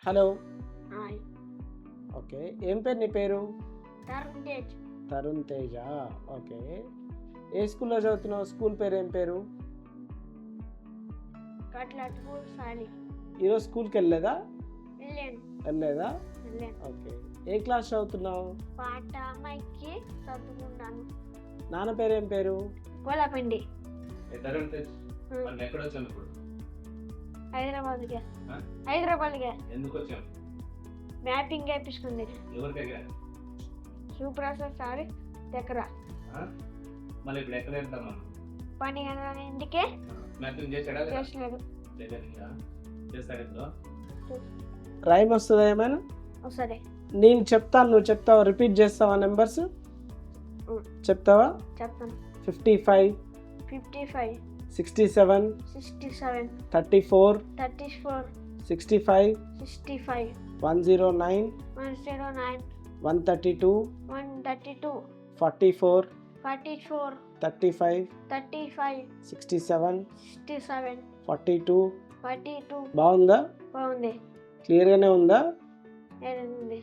Hello. Hi. Okay. ఏం పేరు నీ పేరు? తరుణ్ తేజ్. తరుణ్ తేజ. ఓకే. ఏ స్కూల్లో చదువుతున్నావు? స్కూల్ పేరు ఏం పేరు? కట్లట్పూర్ సాలి. ఈరోజు స్కూల్కి వెళ్ళలేదా? వెళ్ళాను. వెళ్ళలేదా? వెళ్ళాను. ఓకే. ఏ క్లాస్ చదువుతున్నావు? పాట అమ్మాయికి చదువుకుంటాను. నాన్న పేరు ఏం పేరు? గోలాపిండి. తరుణ్ తేజ్ మనం ఎక్కడ వచ్చాము ఇప్పుడు? హైదరాబాద్గా. ఆ? హైదరాబాద్గా ఎందుకు వచ్చాము? మ్యాపింగ్ వేయించుకుంది. ఎవరి దగ్గర? సుప్రసాద్ సార్ దగ్గర. ఆ? మళ్ళీ ఇప్పుడు ఎక్కడ వెళ్తాం మనం? 12 మ్యాపింగ్ చేసాడా లేదా? చేసలేదు. లేదా? చేస్తాడు ఇప్పుడు? రైమ్ వస్తుందా ఏమైనా? వస్తుంది. నేను చెప్తాను, నువ్వు చెప్తావా? రిపీట్ చేస్తావా నెంబర్స్? చెప్తావా? చెప్తాను. 55, 55, 67, 67, 34, 34, 65, 65, 109, 109, 132, 132, 44, 44, 35, 35, 67, 67, 42. 42. బాగుందా? బాగుంది. క్లియర్గానే ఉందా? ఏడుంది.